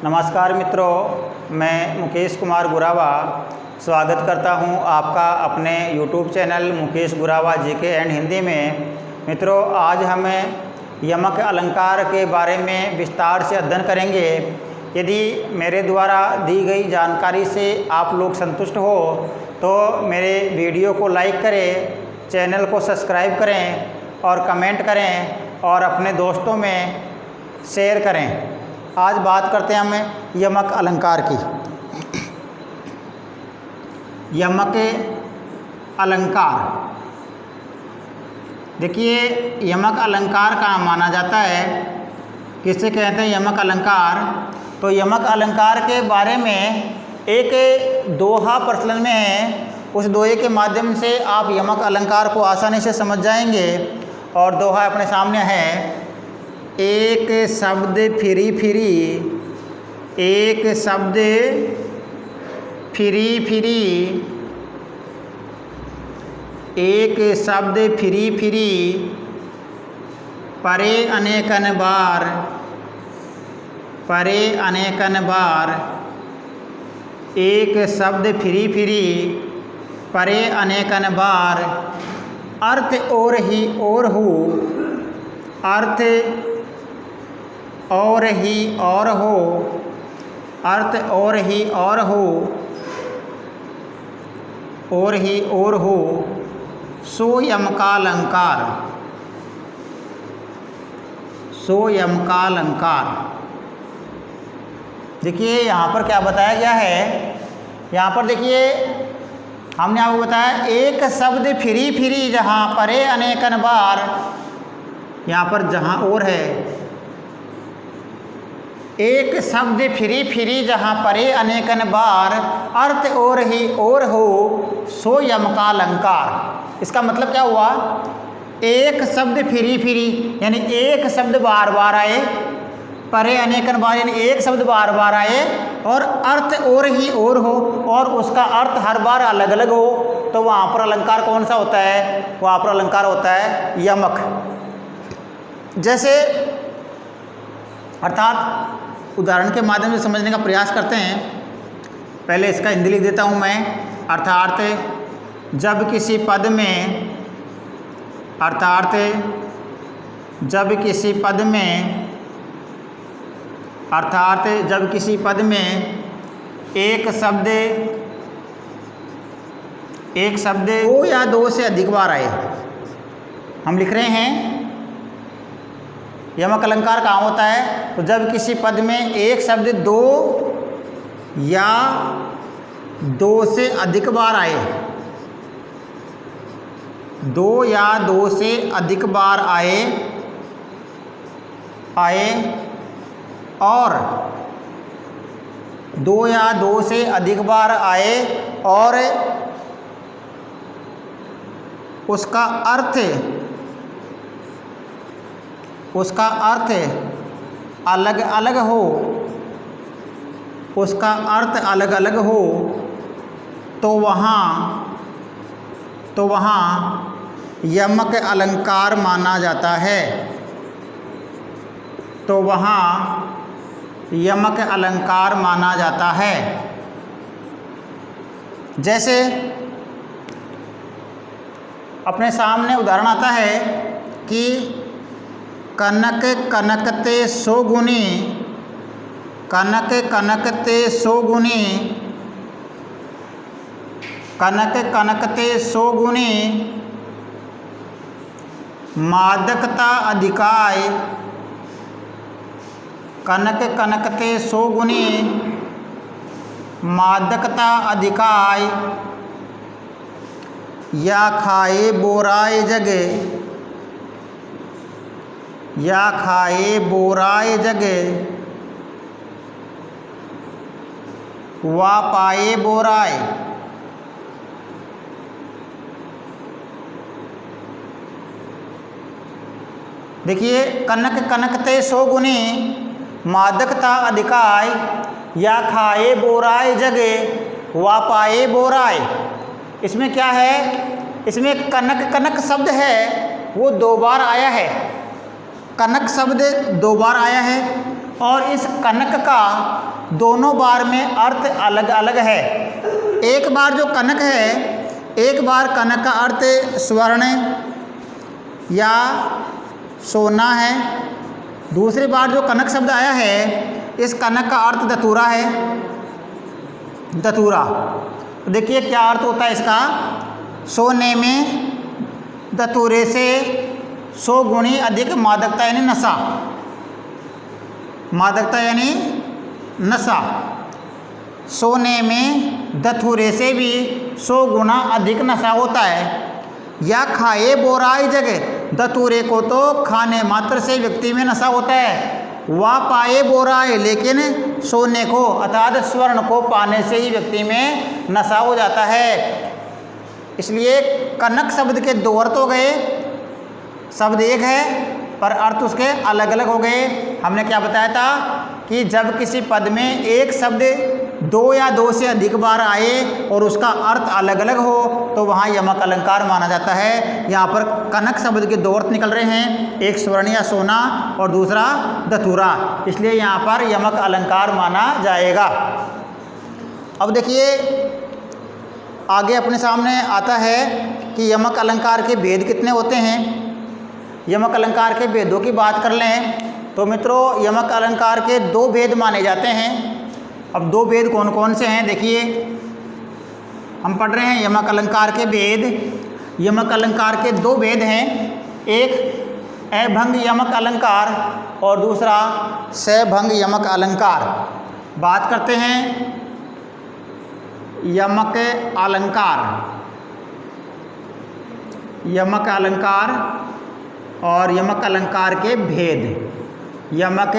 नमस्कार मित्रों, मैं मुकेश कुमार गुरावा स्वागत करता हूं आपका अपने YouTube channel Mukesh Gurawa GK and Hindi में। मित्रों, आज हमें यमक अलंकार के बारे में विस्तार से अध्ययन करेंगे। यदि मेरे द्वारा दी गई जानकारी से आप लोग संतुष्ट हो तो मेरे वीडियो को लाइक करें, चैनल को सब्सक्राइब करें और कमेंट करें और अपने दोस्तों में शेयर करें। आज बात करते हैं हमें यमक अलंकार की। यमक अलंकार, देखिए यमक अलंकार कहाँ माना जाता है, किसे कहते हैं यमक अलंकार। तो यमक अलंकार के बारे में एक दोहा प्रचलन में है, उस दोहे के माध्यम से आप यमक अलंकार को आसानी से समझ जाएंगे। और दोहा अपने सामने है, एक शब्द फिरी फिरी, एक शब्द फिरी फिरी, एक शब्द फिरी फिरी, परे अनेकन बार, परे अनेकन बार। एक शब्द फिरी फिरी, परे अनेकन बार, अर्थ और ही और हो, अर्थ और ही और हो, अर्थ और ही और हो, और ही और हो, सो यमकालंकार, सो यमकालंकार। देखिए यहाँ पर क्या बताया गया है, यहाँ पर देखिए हमने आपको बताया एक शब्द फिरी फिरी जहाँ परे अनेकन बार, यहाँ पर जहाँ और है, एक शब्द फिरी फिरी जहाँ परे अनेकन बार, अर्थ और ही और हो, सो यमकालंकार। इसका मतलब क्या हुआ, एक शब्द फिरी फिरी यानी एक शब्द बार बार आए, परे अनेकन बार यानी एक शब्द बार बार आए, और अर्थ और ही और हो और उसका अर्थ हर बार अलग अलग हो, तो वहाँ पर अलंकार कौन सा होता है, वहाँ पर अलंकार होता है यमक। जैसे अर्थात उदाहरण के माध्यम से समझने का प्रयास करते हैं। पहले इसका हिंदी लिख देता हूँ मैं। अर्थात जब किसी पद में, अर्थात जब किसी पद में, अर्थात जब किसी पद में एक शब्द दो या दो से अधिक बार आए। हम लिख रहे हैं यमक अलंकार कहाँ होता है, तो जब किसी पद में एक शब्द दो या दो से अधिक बार आए, दो या दो से अधिक बार आए और दो या दो से अधिक बार आए और उसका अर्थ अलग अलग हो, उसका अर्थ अलग अलग हो, तो वहाँ यमक अलंकार माना जाता है, तो वहाँ यमक अलंकार माना जाता है। जैसे अपने सामने उदाहरण आता है कि कनक कनकते सोगुनी, कनक कनकते सोगुनी, कनक कनकते सोगुनी, मादकता अधिकाय, कनक कनकते सोगुनी, मादकता अधिकाय, या खाए बोराए जगे, या खाए बोराए जगे, वा पाए बोराए। देखिए कनक कनकते सोगुनी, मादकता अधिकाय, या खाए बोराए जगे, वा पाए बोराए। इसमें क्या है, इसमें कनक कनक शब्द है वो दो बार आया है, कनक शब्द दो बार आया है और इस कनक का दोनों बार में अर्थ अलग अलग है। एक बार जो कनक है, एक बार कनक का अर्थ स्वर्ण या सोना है। दूसरी बार जो कनक शब्द आया है, इस कनक का अर्थ धतूरा है, धतूरा। देखिए क्या अर्थ होता है इसका, सोने में धतूरे से 100 गुणी अधिक मादकता यानी नशा, मादकता यानी नशा। सोने में धतूरे से भी 100 गुना अधिक नशा होता है। या खाए बोराई जगह, धतूरे को तो खाने मात्र से व्यक्ति में नशा होता है। वा पाए बोराए, लेकिन सोने को अर्थात स्वर्ण को पाने से ही व्यक्ति में नशा हो जाता है। इसलिए कनक शब्द के दो अर्थ हो गए, शब्द एक है पर अर्थ उसके अलग अलग हो गए। हमने क्या बताया था कि जब किसी पद में एक शब्द 2 या 2 से अधिक बार आए और उसका अर्थ अलग अलग हो तो वहाँ यमक अलंकार माना जाता है। यहाँ पर कनक शब्द के दो अर्थ निकल रहे हैं, एक स्वर्ण या सोना और दूसरा धतूरा, इसलिए यहाँ पर यमक अलंकार माना जाएगा। अब देखिए आगे अपने सामने आता है कि यमक अलंकार के भेद कितने होते हैं। यमक अलंकार के भेदों की बात कर लें तो मित्रों, यमक अलंकार के 2 भेद माने जाते हैं। अब 2 भेद कौन कौन से हैं, देखिए हम पढ़ रहे हैं यमक अलंकार के भेद। यमक अलंकार के 2 भेद हैं, एक अभंग यमक अलंकार और दूसरा सभंग यमक अलंकार। बात करते हैं यमक अलंकार, यमक अलंकार और यमक अलंकार के भेद। यमक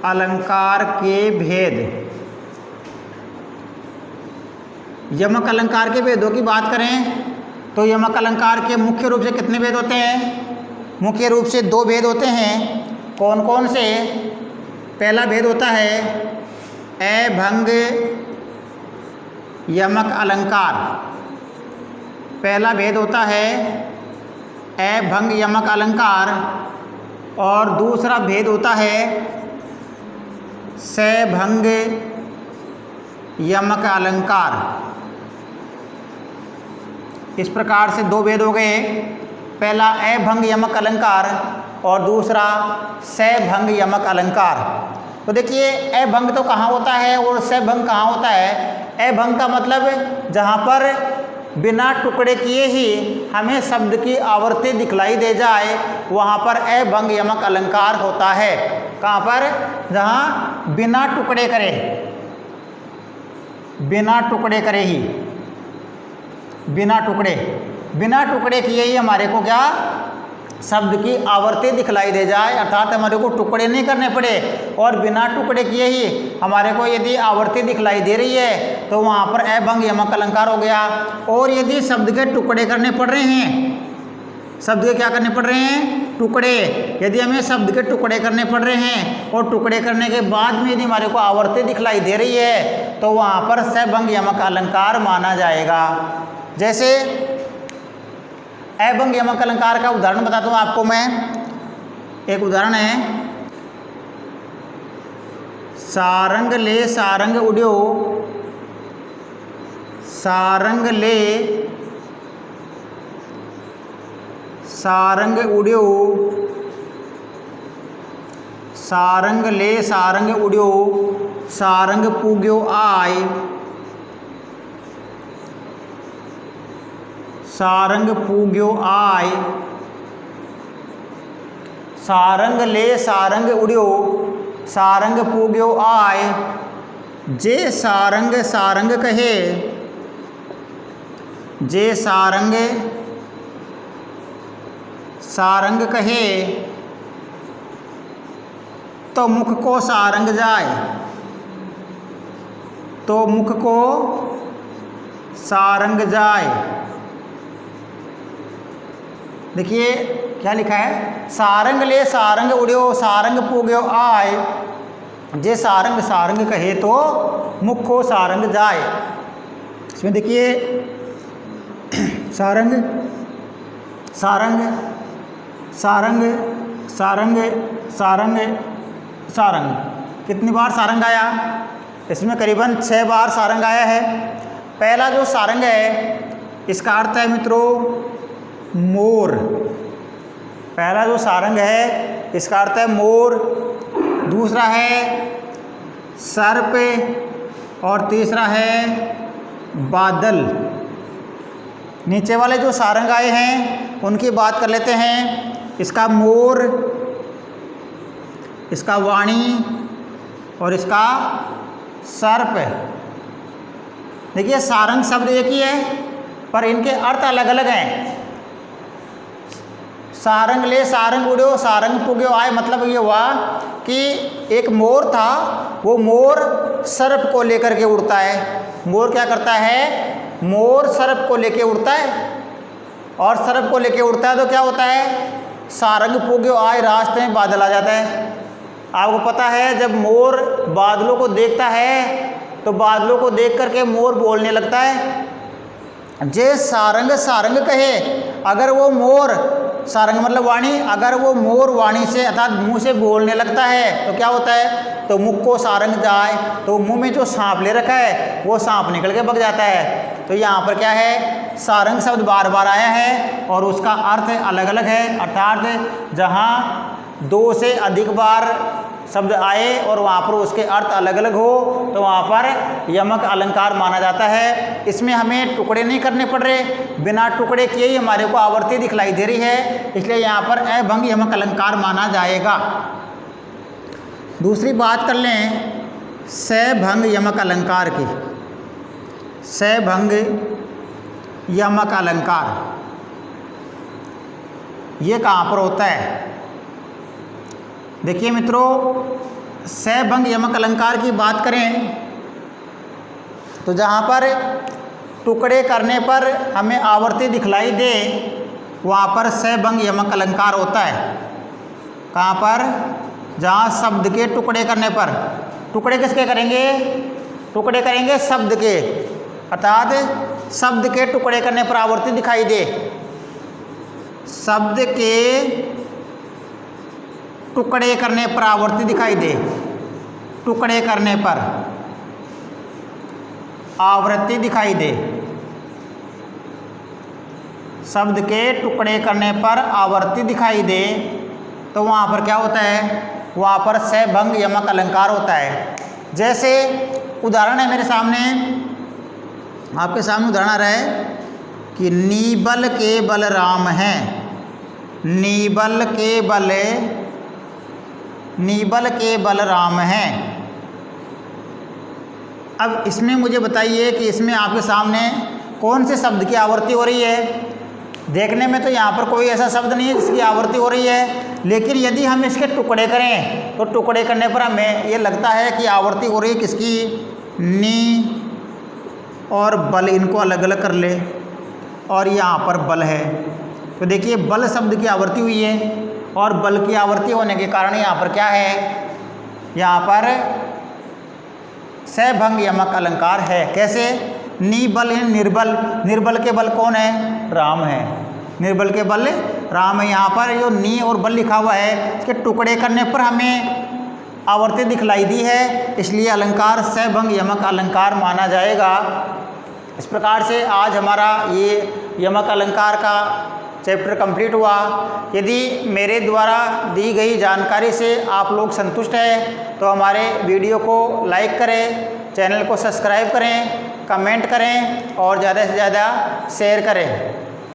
अलंकार के भेद, यमक अलंकार के भेदों की बात करें तो यमक अलंकार के मुख्य रूप से कितने भेद होते हैं, मुख्य रूप से 2 भेद होते हैं। कौन कौन से, पहला भेद होता है अभंग यमक अलंकार, पहला भेद होता है अभंग यमक अलंकार और दूसरा भेद होता है सभंग यमक अलंकार। इस प्रकार से 2 भेद हो गए, पहला अभंग यमक अलंकार और दूसरा सभंग यमक अलंकार। तो देखिए अभंग तो कहाँ होता है और सभंग कहाँ होता है। अभंग का मतलब जहाँ पर बिना टुकड़े किए ही हमें शब्द की आवृत्ति दिखलाई दे जाए, वहाँ पर अभंग यमक अलंकार होता है। कहाँ पर, जहाँ बिना टुकड़े करे, बिना टुकड़े करे ही, बिना टुकड़े किए ही हमारे को क्या, शब्द की आवृत्ति दिखलाई दे जाए, अर्थात हमारे को टुकड़े नहीं करने पड़े और बिना टुकड़े किए ही हमारे को यदि आवृत्ति दिखलाई दे रही है तो वहाँ पर अभंग यमक अलंकार हो गया। और यदि शब्द के टुकड़े करने पड़ रहे हैं, शब्द के क्या करने पड़ रहे हैं, टुकड़े, यदि हमें शब्द के टुकड़े करने पड़ रहे हैं और टुकड़े करने के बाद में यदि हमारे को आवृत्ति दिखलाई दे रही है तो वहाँ पर सभंग यमक अलंकार माना जाएगा। जैसे अभंग यमक अलंकार का उदाहरण बताता हूँ आपको मैं। एक उदाहरण है, सारंग ले सारंग उड्यो, सारंग ले सारंग उड्यो, सारंग ले सारंग उड्यो, सारंग पूग्यो आय, सारंग पूग्यो आय। सारंग ले सारंग उड्यो, सारंग पूग्यो आय। जे सारंग सारंग कहे, जे सारंग सारंग कहे तो मुख को सारंग जाए, तो मुख को सारंग जाए। देखिए क्या लिखा है, सारंग ले सारंग उड्यो, सारंग पूग्यो आय। जे सारंग सारंग कहे तो मुख को सारंग जाए। इसमें देखिए सारंग सारंग सारंग सारंग सारंग सारंग, कितनी बार सारंग आया? इसमें करीबन 6 बार सारंग आया है। पहला जो सारंग है इसका अर्थ है मित्रों मोर। पहला जो सारंग है इसका अर्थ है मोर। दूसरा है सर्प और तीसरा है बादल। नीचे वाले जो सारंग आए हैं उनकी बात कर लेते हैं। इसका मोर, इसका वाणी और इसका सर्प। देखिए सारंग शब्द एक ही है पर इनके अर्थ अलग अलग हैं। सारंग ले सारंग उड़ो सारंग पुग्यो आए, मतलब ये हुआ कि एक मोर था, वो मोर सर्प को लेकर के उड़ता है। मोर क्या करता है? मोर सर्प को लेके उड़ता है और सर्प को लेके उड़ता है तो क्या होता है? सारंग पुग्यो आए, रास्ते में बादल आ जाता है। आपको पता है जब मोर बादलों को देखता है तो बादलों को देख करके मोर बोलने लगता है। जे सारंग सारंग कहे, अगर वो मोर, सारंग मतलब वाणी, अगर वो मोर वाणी से अर्थात मुंह से बोलने लगता है तो क्या होता है? तो मुख को सारंग जाए, तो मुंह में जो सांप ले रखा है वो सांप निकल के भग जाता है। तो यहाँ पर क्या है? सारंग शब्द बार बार आया है और उसका अर्थ अलग अलग है। अर्थात जहाँ 2 से अधिक बार शब्द आए और वहाँ पर उसके अर्थ अलग अलग हो तो वहाँ पर यमक अलंकार माना जाता है। इसमें हमें टुकड़े नहीं करने पड़ रहे, बिना टुकड़े किए ही हमारे को आवर्ती दिखलाई दे रही है, इसलिए यहाँ पर अभंग यमक अलंकार माना जाएगा। दूसरी बात कर लें सभंग यमक अलंकार की। सभंग यमक अलंकार ये कहाँ पर होता है? देखिए मित्रों, सभंग यमक अलंकार की बात करें तो जहाँ पर टुकड़े करने पर हमें आवर्ती दिखलाई दे वहाँ पर सभंग यमक अलंकार होता है। कहाँ पर? जहाँ शब्द के टुकड़े करने पर। टुकड़े किसके करेंगे? टुकड़े करेंगे शब्द के, अर्थात शब्द के टुकड़े करने पर आवर्ती दिखाई दे। शब्द के टुकड़े करने पर आवर्ती दिखाई दे। टुकड़े करने पर आवृत्ति दिखाई दे। शब्द के टुकड़े करने पर आवर्ती दिखाई दे तो वहाँ पर क्या होता है? वहाँ पर सभंग यमक अलंकार होता है। जैसे उदाहरण है मेरे सामने, आपके सामने उदाहरण आ रहा है कि नीबल के बल राम हैं। नीबल के बल, नीबल के बल राम हैं। अब इसमें मुझे बताइए कि इसमें आपके सामने कौन से शब्द की आवर्ती हो रही है? देखने में तो यहाँ पर कोई ऐसा शब्द नहीं है जिसकी आवर्ती हो रही है, लेकिन यदि हम इसके टुकड़े करें तो टुकड़े करने पर हमें ये लगता है कि आवर्ती हो रही है किसकी? नी और बल, इनको अलग अलग कर ले और यहाँ पर बल है तो देखिए बल शब्द की आवर्ती हुई है और बल की आवर्ती होने के कारण यहाँ पर क्या है? यहाँ पर सभंग यमक अलंकार है। कैसे? नीबल निर्बल, निर्बल के बल कौन है? राम है। निर्बल के बल राम है। यहाँ पर जो नी और बल लिखा हुआ है इसके टुकड़े करने पर हमें आवर्ती दिखलाई दी है, इसलिए अलंकार सभंग यमक अलंकार माना जाएगा। इस प्रकार से आज हमारा ये यमक अलंकार का चैप्टर कंप्लीट हुआ। यदि मेरे द्वारा दी गई जानकारी से आप लोग संतुष्ट हैं तो हमारे वीडियो को लाइक करें, चैनल को सब्सक्राइब करें, कमेंट करें और ज़्यादा से ज़्यादा शेयर करें।